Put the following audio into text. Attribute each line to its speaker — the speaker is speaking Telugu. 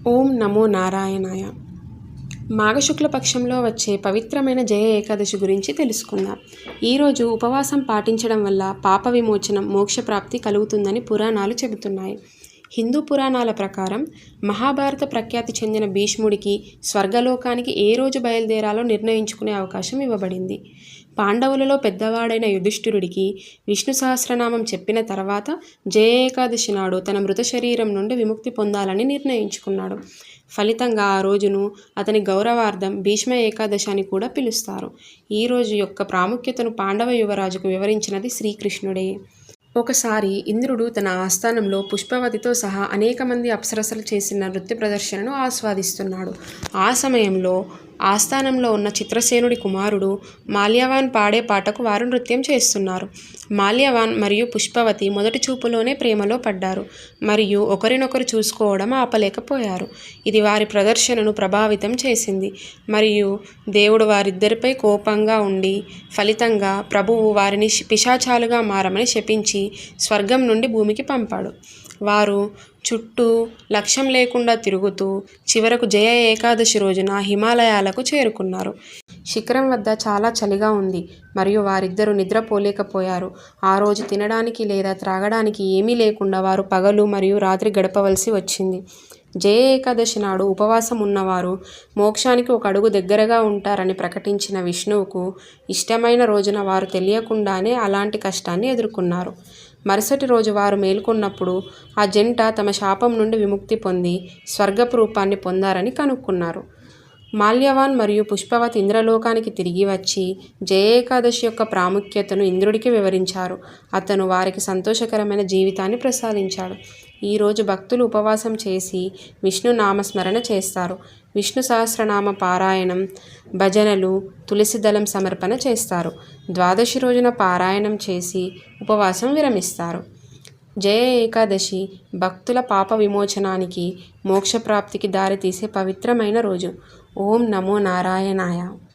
Speaker 1: ఓం నమో నారాయణాయ. మాఘశుక్ల పక్షంలో వచ్చే పవిత్రమైన జయ ఏకాదశి గురించి తెలుసుకుందాం. ఈరోజు ఉపవాసం పాటించడం వల్ల పాప విమోచనం, మోక్షప్రాప్తి కలుగుతుందని పురాణాలు చెబుతున్నాయి. హిందూ పురాణాల ప్రకారం మహాభారత ప్రఖ్యాతి చెందిన భీష్ముడికి స్వర్గలోకానికి ఏ రోజు బయలుదేరాలో నిర్ణయించుకునే అవకాశం ఇవ్వబడింది. పాండవులలో పెద్దవాడైన యుధిష్ఠిరుడికి విష్ణు సహస్రనామం చెప్పిన తర్వాత జయ ఏకాదశి నాడు తన మృత శరీరం నుండి విముక్తి పొందాలని నిర్ణయించుకున్నాడు. ఫలితంగా ఆ రోజును అతని గౌరవార్థం భీష్మ ఏకాదశి అని కూడా పిలుస్తారు. ఈ రోజు యొక్క ప్రాముఖ్యతను పాండవ యువరాజుకు వివరించినది శ్రీకృష్ణుడే. ఒకసారి ఇంద్రుడు తన ఆస్థానంలో పుష్పవతితో సహా అనేక మంది అప్సరసలు చేసిన నృత్య ప్రదర్శనను ఆస్వాదిస్తున్నాడు. ఆ సమయంలో ఆస్థానంలో ఉన్న చిత్రసేనుడి కుమారుడు మాల్యవాన్ పాడే పాటకు వారు నృత్యం చేస్తున్నారు. మాల్యవాన్ మరియు పుష్పవతి మొదటి చూపులోనే ప్రేమలో పడ్డారు మరియు ఒకరినొకరు చూసుకోవడం ఆపలేకపోయారు. ఇది వారి ప్రదర్శనను ప్రభావితం చేసింది మరియు దేవుడు వారిద్దరిపై కోపంగా ఉండి ఫలితంగా ప్రభువు వారిని పిశాచాలుగా మారమని శపించి స్వర్గం నుండి భూమికి పంపాడు. వారు చుట్టూ లక్ష్యం లేకుండా తిరుగుతూ చివరకు జయ ఏకాదశి రోజున హిమాలయాలకు చేరుకున్నారు. శిఖరం వద్ద చాలా చలిగా ఉంది మరియు వారిద్దరూ నిద్రపోలేకపోయారు. ఆ రోజు తినడానికి లేదా త్రాగడానికి ఏమీ లేకుండా వారు పగలు మరియు రాత్రి గడపవలసి వచ్చింది. జయ ఏకాదశి నాడు ఉపవాసం ఉన్నవారు మోక్షానికి ఒక అడుగు దగ్గరగా ఉంటారని ప్రకటించిన విష్ణువుకు ఇష్టమైన రోజున వారు తెలియకుండానే అలాంటి కష్టాన్ని ఎదుర్కొన్నారు. మరుసటి రోజు వారు మేల్కొన్నప్పుడు ఆ జంట తమ శాపం నుండి విముక్తి పొంది స్వర్గపు రూపాన్ని పొందారని కనుక్కున్నారు. మాల్యవాన్ మరియు పుష్పవతి ఇంద్రలోకానికి తిరిగి వచ్చి జయ ఏకాదశి యొక్క ప్రాముఖ్యతను ఇంద్రుడికి వివరించారు. అతను వారికి సంతోషకరమైన జీవితాన్ని ప్రసాదించాడు. ఈరోజు భక్తులు ఉపవాసం చేసి విష్ణు నామస్మరణ చేస్తారు. విష్ణు సహస్రనామ పారాయణం, భజనలు, తులసి దళం సమర్పణ చేస్తారు. ద్వాదశి రోజున పారాయణం చేసి ఉపవాసం విరమిస్తారు. జయ ఏకాదశి భక్తుల పాప విమోచనానికి, మోక్షప్రాప్తికి దారితీసే పవిత్రమైన రోజు. ఓం నమో నారాయణాయ.